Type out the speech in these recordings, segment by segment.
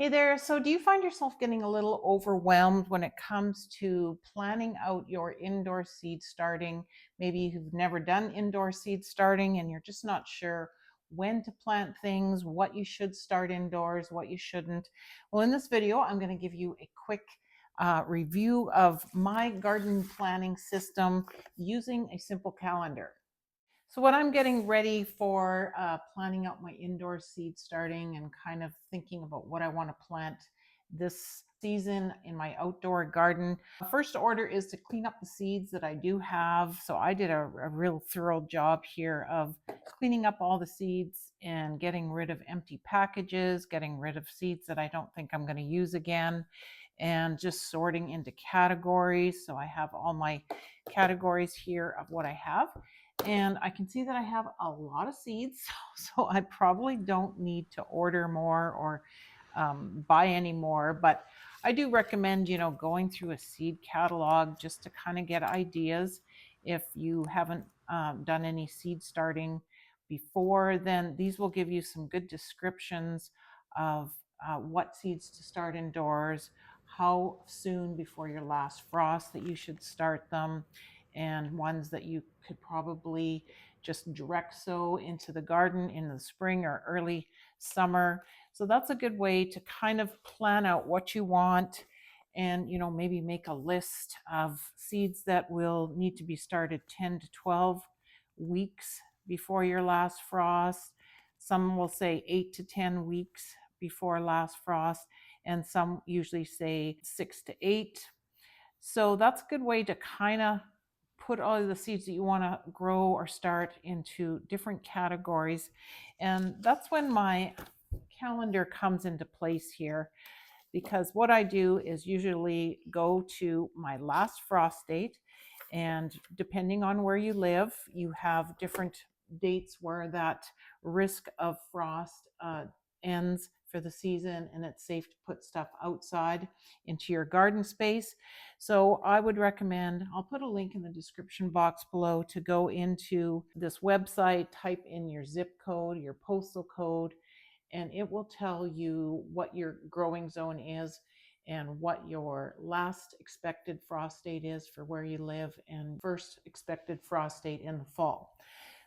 Hey there. So, do you find yourself getting a little overwhelmed when it comes to planning out your indoor seed starting? Maybe you've never done indoor seed starting and you're just not sure when to plant things, what you should start indoors, what you shouldn't. Well, in this video, I'm going to give you a quick review of my garden planning system using a simple calendar. So when I'm getting ready for planning out my indoor seed starting and kind of thinking about what I want to plant this season in my outdoor garden, first order is to clean up the seeds that I do have. So I did a real thorough job here of cleaning up all the seeds and getting rid of empty packages, getting rid of seeds that I don't think I'm going to use again, and just sorting into categories. So I have all my categories here of what I have. And I can see that I have a lot of seeds, so I probably don't need to order more or buy any more. But I do recommend, going through a seed catalog just to kind of get ideas. If you haven't done any seed starting before, then these will give you some good descriptions of what seeds to start indoors, how soon before your last frost that you should start them, and ones that you could probably just direct sow into the garden in the spring or early summer. So that's a good way to kind of plan out what you want and maybe make a list of seeds that will need to be started 10 to 12 weeks before your last frost. Some will say 8 to 10 weeks before last frost, and some usually say 6 to 8. So that's a good way to kind of put all of the seeds that you want to grow or start into different categories. And that's when my calendar comes into place here, because what I do is usually go to my last frost date. And depending on where you live, you have different dates where that risk of frost ends for the season and it's safe to put stuff outside into your garden space. So I would recommend, I'll put a link in the description box below to go into this website, type in your zip code, your postal code, and it will tell you what your growing zone is and what your last expected frost date is for where you live and first expected frost date in the fall.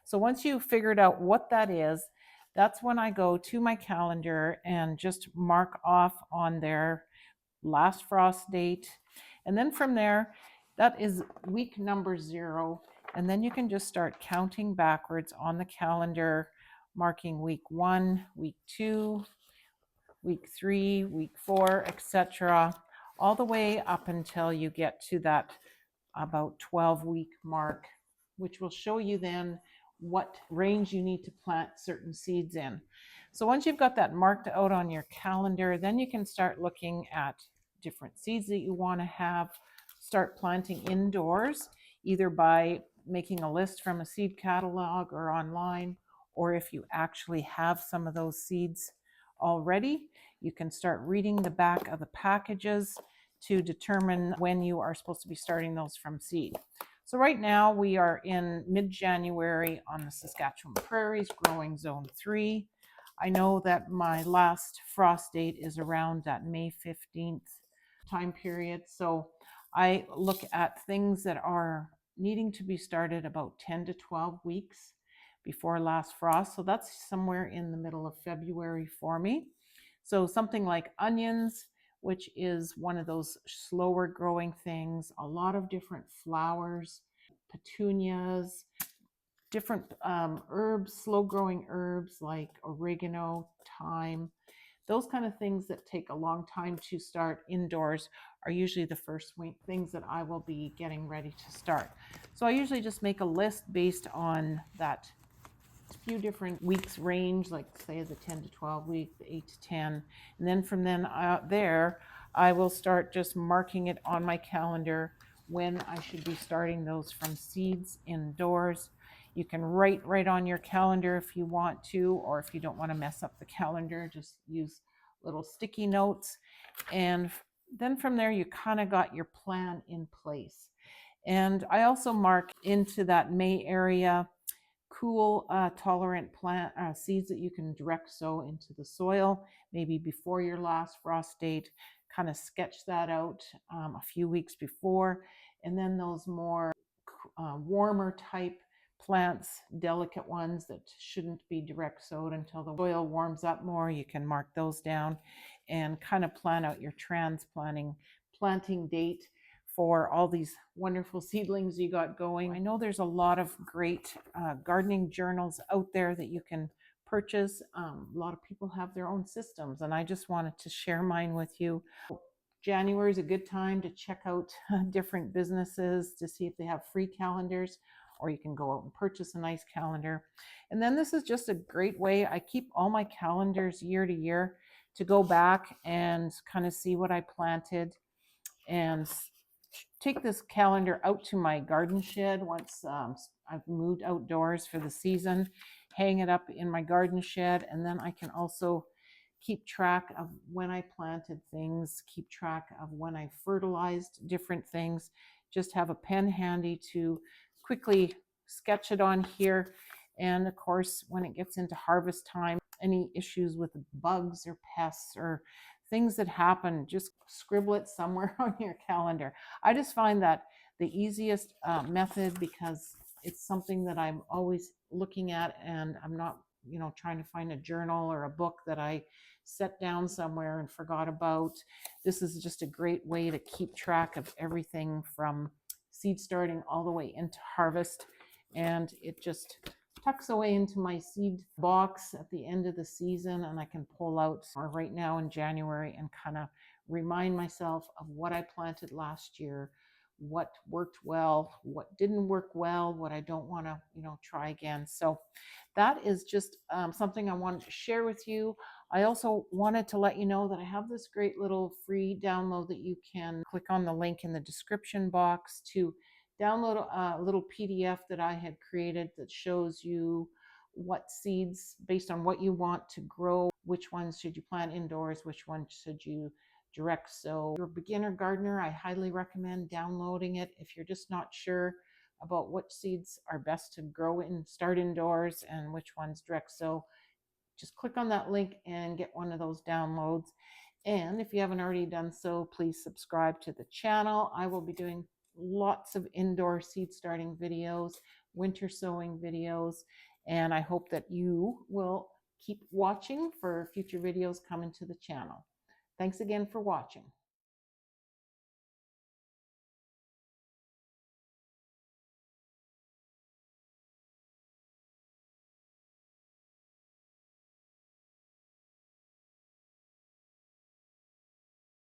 So once you've figured out what that is, that's when I go to my calendar and just mark off on their last frost date. And then from there, that is week number 0. And then you can just start counting backwards on the calendar, marking week 1, week 2, week 3, week 4, etc., all the way up until you get to that about 12-week mark, which will show you then what range you need to plant certain seeds in. So once you've got that marked out on your calendar, then you can start looking at different seeds that you want to have, start planting indoors, either by making a list from a seed catalog or online, or if you actually have some of those seeds already, you can start reading the back of the packages to determine when you are supposed to be starting those from seed. So right now we are in mid-January on the Saskatchewan Prairies, growing zone 3. I know that my last frost date is around that May 15th time period. So I look at things that are needing to be started about 10 to 12 weeks before last frost. So that's somewhere in the middle of February for me. So something like onions, which is one of those slower growing things, a lot of different flowers, petunias, different herbs, slow growing herbs like oregano, thyme, those kind of things that take a long time to start indoors are usually the first things that I will be getting ready to start. So I usually just make a list based on that few different weeks range, like say the 10 to 12 week, the 8 to 10. And then from then there, I will start just marking it on my calendar when I should be starting those from seeds indoors. You can write right on your calendar if you want to, or if you don't want to mess up the calendar, just use little sticky notes. And then from there, you kind of got your plan in place. And I also mark into that May area cool tolerant plant seeds that you can direct sow into the soil, maybe before your last frost date. Kind of sketch that out a few weeks before, and then those more warmer type plants, delicate ones that shouldn't be direct sowed until the soil warms up more, you can mark those down and kind of plan out your planting date for all these wonderful seedlings you got going. I know there's a lot of great gardening journals out there that you can purchase. A lot of people have their own systems, and I just wanted to share mine with you. January is a good time to check out different businesses to see if they have free calendars, or you can go out and purchase a nice calendar. And then this is just a great way. I keep all my calendars year to year to go back and kind of see what I planted, and take this calendar out to my garden shed once I've moved outdoors for the season, hang it up in my garden shed, and then I can also keep track of when I planted things, keep track of when I fertilized different things. Just have a pen handy to quickly sketch it on here. And of course, when it gets into harvest time, any issues with bugs or pests or things that happen, just scribble it somewhere on your calendar. I just find that the easiest method, because it's something that I'm always looking at, and I'm not, trying to find a journal or a book that I set down somewhere and forgot about. This is just a great way to keep track of everything from seed starting all the way into harvest. And it just tucks away into my seed box at the end of the season, and I can pull out right now in January and kind of remind myself of what I planted last year, what worked well, what didn't work well, what I don't want to, try again. So that is just something I wanted to share with you. I also wanted to let you know that I have this great little free download that you can click on the link in the description box to download a little PDF that I had created that shows you what seeds, based on what you want to grow, which ones should you plant indoors, which ones should you direct sow. If you're a beginner gardener, I highly recommend downloading it. If you're just not sure about which seeds are best to grow and start indoors and which ones direct sow, just click on that link and get one of those downloads. And if you haven't already done so, please subscribe to the channel. I will be doing lots of indoor seed starting videos, winter sowing videos, and I hope that you will keep watching for future videos coming to the channel. Thanks again for watching.